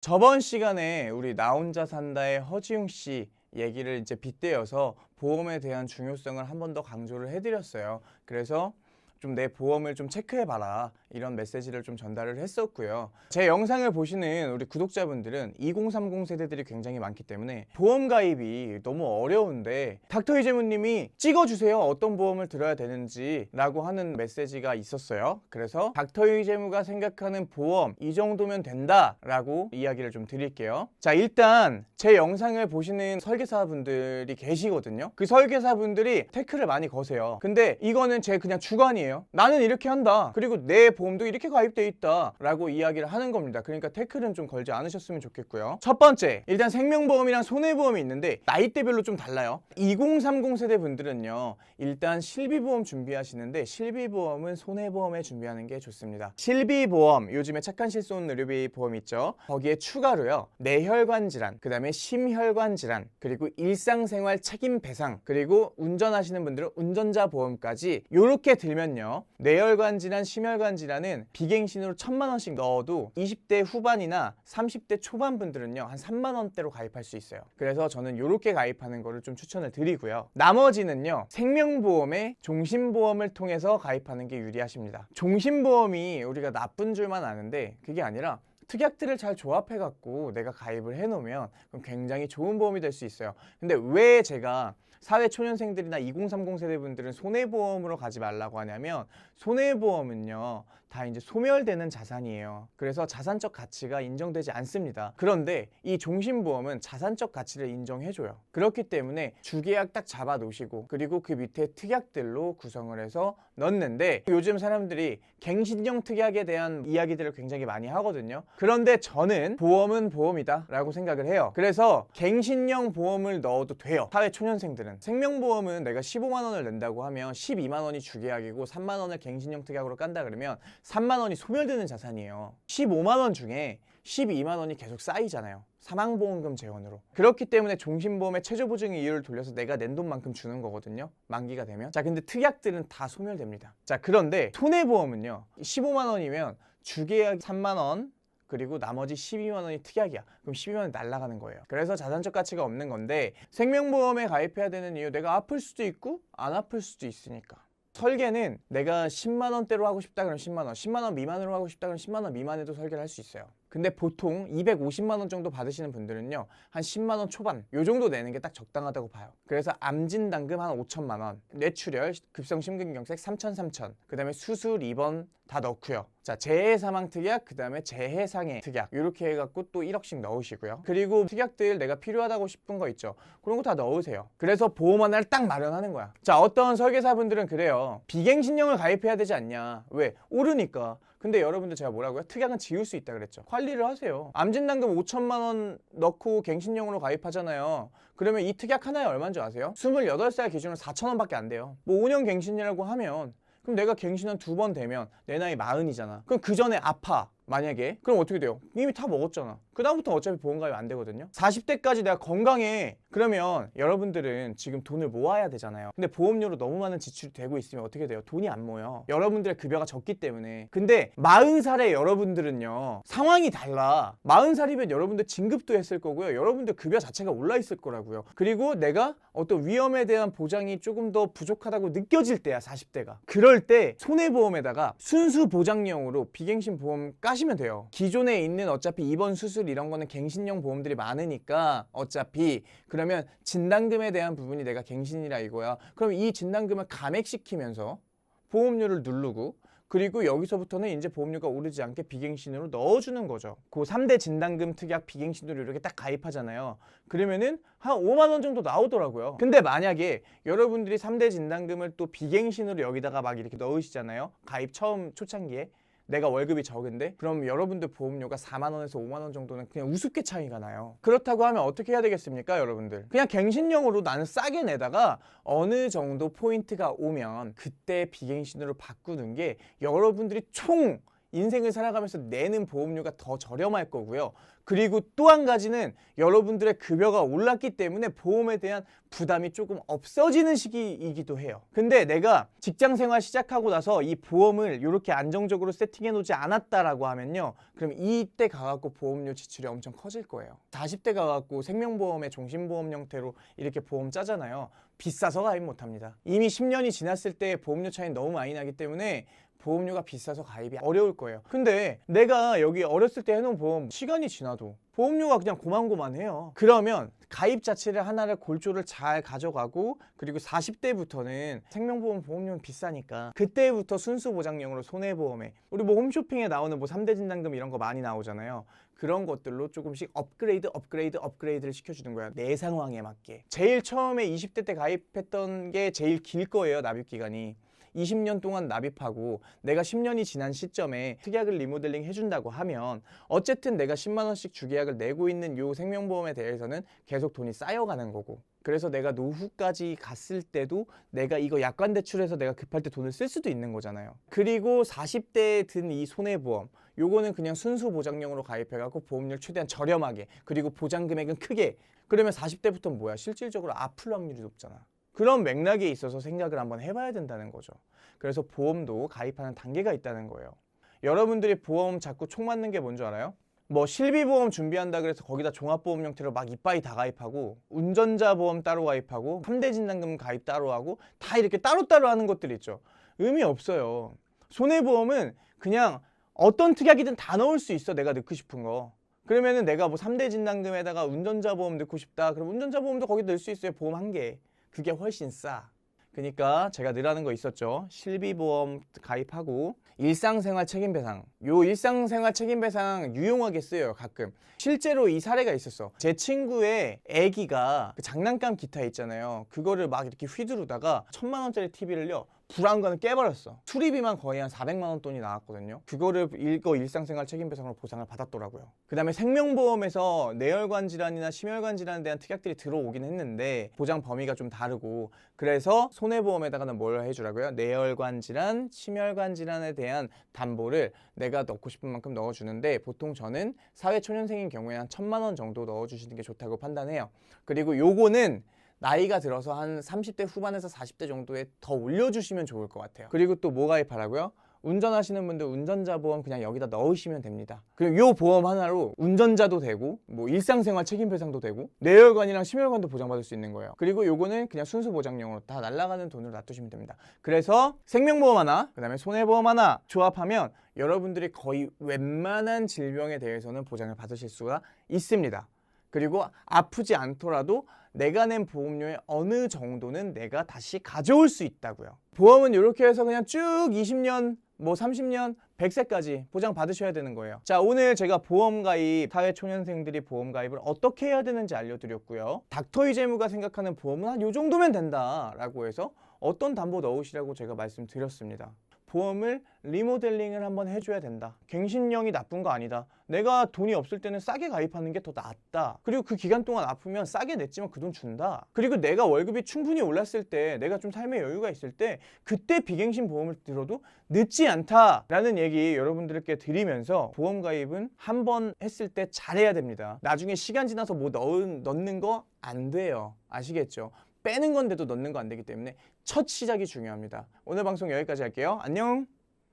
저번 시간에 우리 나 혼자 산다의 허지웅 씨 얘기를 이제 빗대어서 보험에 대한 중요성을 한 번 더 강조를 해드렸어요. 그래서 좀 내 보험을 좀 체크해봐라, 이런 메시지를 좀 전달을 했었고요. 제 영상을 보시는 우리 구독자분들은 2030 세대들이 굉장히 많기 때문에 보험 가입이 너무 어려운데 닥터 이재무님이 찍어주세요, 어떤 보험을 들어야 되는지 라고 하는 메시지가 있었어요. 그래서 닥터 이재무가 생각하는 보험 이 정도면 된다 라고 이야기를 좀 드릴게요. 자, 일단 제 영상을 보시는 설계사분들이 계시거든요. 그 설계사분들이 태클을 많이 거세요. 근데 이거는 제 그냥 주관이에요. 나는 이렇게 한다, 그리고 내 보험도 이렇게 가입돼 있다 라고 이야기를 하는 겁니다. 그러니까 태클은 좀 걸지 않으셨으면 좋겠고요. 첫 번째, 일단 생명보험이랑 손해보험이 있는데 나이대별로 좀 달라요. 2030 세대 분들은요, 일단 실비보험 준비하시는데 실비보험은 손해보험에 준비하는 게 좋습니다. 실비보험, 요즘에 착한 실손 의료비 보험 있죠. 거기에 추가로요, 뇌혈관 질환, 그 다음에 심혈관 질환, 그리고 일상생활 책임 배상, 그리고 운전하시는 분들은 운전자 보험까지 요렇게 들면요, 뇌혈관 질환, 심혈관 질환은 비갱신으로 1000만 원씩 넣어도 20대 후반이나 30대 초반 분들은요, 한 3만 원대로 가입할 수 있어요. 그래서 저는 이렇게 가입하는 거를 좀 추천을 드리고요. 나머지는요, 생명보험에 종신보험을 통해서 가입하는 게 유리하십니다. 종신보험이 우리가 나쁜 줄만 아는데 그게 아니라 특약들을 잘 조합해갖고 내가 가입을 해놓으면 그럼 굉장히 좋은 보험이 될 수 있어요. 근데 왜 제가 사회초년생들이나 2030 세대분들은 손해보험으로 가지 말라고 하냐면, 손해보험은요, 다 이제 소멸되는 자산이에요. 그래서 자산적 가치가 인정되지 않습니다. 그런데 이 종신보험은 자산적 가치를 인정해줘요. 그렇기 때문에 주계약 딱 잡아 놓으시고, 그리고 그 밑에 특약들로 구성을 해서 넣는데, 요즘 사람들이 갱신형 특약에 대한 이야기들을 굉장히 많이 하거든요. 그런데 저는 보험은 보험이다 라고 생각을 해요. 그래서 갱신형 보험을 넣어도 돼요. 사회초년생들은. 생명보험은 내가 15만 원을 낸다고 하면 12만 원이 주계약이고 3만 원을 갱신형 특약으로 깐다 그러면 3만 원이 소멸되는 자산이에요. 15만 원 중에 12만 원이 계속 쌓이잖아요. 사망보험금 재원으로. 그렇기 때문에 종신보험의 최저보증 이율을 돌려서 내가 낸 돈만큼 주는 거거든요, 만기가 되면. 자, 근데 특약들은 다 소멸됩니다. 자, 그런데 손해보험은요, 15만 원이면 주계약 3만 원, 그리고 나머지 12만 원이 특약이야. 그럼 12만 원이 날아가는 거예요. 그래서 자산적 가치가 없는 건데, 생명보험에 가입해야 되는 이유, 내가 아플 수도 있고 안 아플 수도 있으니까. 설계는 내가 10만 원대로 하고 싶다 그러면 10만 원, 10만 원 미만으로 하고 싶다 그러면 10만 원 미만에도 설계를 할 수 있어요. 근데 보통 250만 원 정도 받으시는 분들은요, 한 10만 원 초반 요 정도 내는 게 딱 적당하다고 봐요. 그래서 암진단금 한 5천만 원, 뇌출혈, 급성심근경색 3천, 그 다음에 수술, 입원 다 넣고요. 자, 재해사망 특약, 그 다음에 재해상해 특약, 이렇게 해갖고 또 1억씩 넣으시고요. 그리고 특약들 내가 필요하다고 싶은 거 있죠, 그런 거 다 넣으세요. 그래서 보험 하나를 딱 마련하는 거야. 자, 어떤 설계사분들은 그래요, 비갱신형을 가입해야 되지 않냐. 왜? 오르니까. 근데 여러분들 제가 뭐라고요? 특약은 지울 수 있다 그랬죠. 관리를 하세요. 암진단금 5천만 원 넣고 갱신형으로 가입하잖아요. 그러면 이 특약 하나에 얼마인 줄 아세요? 28살 기준으로 4천 원밖에 안 돼요. 뭐 5년 갱신이라고 하면, 그럼 내가 갱신한 2번 되면 내 나이 40이잖아. 그럼 그 전에 아파, 만약에. 그럼 어떻게 돼요? 이미 다 먹었잖아. 그 다음부터 어차피 보험 가입 안 되거든요. 40대까지 내가 건강해, 그러면 여러분들은 지금 돈을 모아야 되잖아요. 근데 보험료로 너무 많은 지출이 되고 있으면 어떻게 돼요? 돈이 안 모여. 여러분들의 급여가 적기 때문에. 근데 40살의 여러분들은요, 상황이 달라. 40살이면 여러분들 진급도 했을 거고요, 여러분들 급여 자체가 올라 있을 거라고요. 그리고 내가 어떤 위험에 대한 보장이 조금 더 부족하다고 느껴질 때야, 40대가. 그럴 때 손해보험에다가 순수 보장용으로 비갱신 보험 까시면 돼요. 기존에 있는 어차피 입원, 수술 이런 거는 갱신형 보험들이 많으니까 어차피, 그러면 진단금에 대한 부분이 내가 갱신이라 이거야. 그럼 이 진단금을 감액시키면서 보험료를 누르고, 그리고 여기서부터는 이제 보험료가 오르지 않게 비갱신으로 넣어주는 거죠. 그 3대 진단금 특약 비갱신으로 이렇게 딱 가입하잖아요. 그러면은 한 5만 원 정도 나오더라고요. 근데 만약에 여러분들이 3대 진단금을 또 비갱신으로 여기다가 막 이렇게 넣으시잖아요, 가입 처음 초창기에. 내가 월급이 적은데, 그럼 여러분들 보험료가 4만 원에서 5만 원 정도는 그냥 우습게 차이가 나요. 그렇다고 하면 어떻게 해야 되겠습니까, 여러분들? 그냥 갱신형으로 나는 싸게 내다가 어느 정도 포인트가 오면 그때 비갱신으로 바꾸는 게 여러분들이 총 인생을 살아가면서 내는 보험료가 더 저렴할 거고요. 그리고 또 한 가지는 여러분들의 급여가 올랐기 때문에 보험에 대한 부담이 조금 없어지는 시기이기도 해요. 근데 내가 직장 생활 시작하고 나서 이 보험을 이렇게 안정적으로 세팅해 놓지 않았다라고 하면요, 그럼 이때 가갖고 보험료 지출이 엄청 커질 거예요. 40대 가갖고 생명보험의 종신보험 형태로 이렇게 보험 짜잖아요. 비싸서 가입 못합니다. 이미 10년이 지났을 때 보험료 차이 너무 많이 나기 때문에 보험료가 비싸서 가입이 어려울 거예요. 근데 내가 여기 어렸을 때 해놓은 보험 시간이 지나도 보험료가 그냥 고만고만해요. 그러면 가입 자체를 하나를 골조를 잘 가져가고, 그리고 40대부터는 생명보험 보험료는 비싸니까 그때부터 순수 보장용으로 손해보험에, 우리 뭐 홈쇼핑에 나오는 뭐 3대 진단금 이런 거 많이 나오잖아요. 그런 것들로 조금씩 업그레이드를 시켜주는 거야. 내 상황에 맞게. 제일 처음에 20대 때 가입했던 게 제일 길 거예요, 납입기간이. 20년 동안 납입하고 내가 10년이 지난 시점에 특약을 리모델링 해준다고 하면 어쨌든 내가 10만 원씩 주계약을 내고 있는 요 생명보험에 대해서는 계속 돈이 쌓여가는 거고, 그래서 내가 노후까지 갔을 때도 내가 이거 약관 대출해서 내가 급할 때 돈을 쓸 수도 있는 거잖아요. 그리고 40대에 든 이 손해보험, 요거는 그냥 순수 보장용으로 가입해갖고 보험료를 최대한 저렴하게, 그리고 보장 금액은 크게. 그러면 40대부터는 뭐야? 실질적으로 아플 확률이 높잖아. 그런 맥락에 있어서 생각을 한번 해봐야 된다는 거죠. 그래서 보험도 가입하는 단계가 있다는 거예요. 여러분들이 보험 자꾸 총 맞는 게 뭔지 알아요? 뭐 실비보험 준비한다 그래서 거기다 종합보험 형태로 막 이빠이 다 가입하고, 운전자 보험 따로 가입하고, 3대 진단금 가입 따로 하고, 다 이렇게 따로따로 하는 것들 있죠. 의미 없어요. 손해보험은 그냥 어떤 특약이든 다 넣을 수 있어, 내가 넣고 싶은 거. 그러면은 내가 뭐 3대 진단금에다가 운전자 보험 넣고 싶다, 그럼 운전자 보험도 거기 넣을 수 있어요. 보험 한 개. 그게 훨씬 싸. 그러니까 제가 늘 하는 거 있었죠. 실비보험 가입하고 일상생활 책임배상. 요 일상생활 책임배상 유용하게 쓰여요, 가끔. 실제로 이 사례가 있었어. 제 친구의 애기가 그 장난감 기타 있잖아요. 그거를 막 이렇게 휘두르다가 1000만 원짜리 TV를요, 불안관을 깨버렸어. 수리비만 거의 한 400만 원 돈이 나왔거든요. 그거를 이거 일상생활 책임배상으로 보상을 받았더라고요. 그 다음에 생명보험에서 뇌혈관 질환이나 심혈관 질환에 대한 특약들이 들어오긴 했는데 보장 범위가 좀 다르고, 그래서 손해보험에다가는 뭘 해주라고요? 뇌혈관 질환, 심혈관 질환에 대한 담보를 내가 넣고 싶은 만큼 넣어주는데, 보통 저는 사회초년생인 경우에 한 1000만 원 정도 넣어주시는 게 좋다고 판단해요. 그리고 요거는 나이가 들어서 한 30대 후반에서 40대 정도에 더 올려주시면 좋을 것 같아요. 그리고 또 뭐 가입하라고요? 운전하시는 분들 운전자 보험 그냥 여기다 넣으시면 됩니다. 그리고 이 보험 하나로 운전자도 되고, 뭐 일상생활 책임배상도 되고, 뇌혈관이랑 심혈관도 보장받을 수 있는 거예요. 그리고 요거는 그냥 순수 보장용으로 다 날아가는 돈으로 놔두시면 됩니다. 그래서 생명보험 하나, 그 다음에 손해보험 하나 조합하면 여러분들이 거의 웬만한 질병에 대해서는 보장을 받으실 수가 있습니다. 그리고 아프지 않더라도 내가 낸 보험료의 어느 정도는 내가 다시 가져올 수 있다고요. 보험은 이렇게 해서 그냥 쭉 20년, 뭐 30년, 100세까지 보장 받으셔야 되는 거예요. 자, 오늘 제가 보험 가입, 사회초년생들이 보험 가입을 어떻게 해야 되는지 알려드렸고요. 닥터이재무가 생각하는 보험은 한 요 정도면 된다라고 해서 어떤 담보 넣으시라고 제가 말씀드렸습니다. 보험을 리모델링을 한번 해줘야 된다. 갱신령이 나쁜 거 아니다. 내가 돈이 없을 때는 싸게 가입하는 게 더 낫다. 그리고 그 기간 동안 아프면 싸게 냈지만 그 돈 준다. 그리고 내가 월급이 충분히 올랐을 때, 내가 좀 삶의 여유가 있을 때 그때 비갱신 보험을 들어도 늦지 않다라는 얘기 여러분들께 드리면서, 보험 가입은 한 번 했을 때 잘해야 됩니다. 나중에 시간 지나서 뭐 넣는 거 안 돼요. 아시겠죠? 빼는 건데도 넣는 거 안 되기 때문에 첫 시작이 중요합니다. 오늘 방송 여기까지 할게요. 안녕.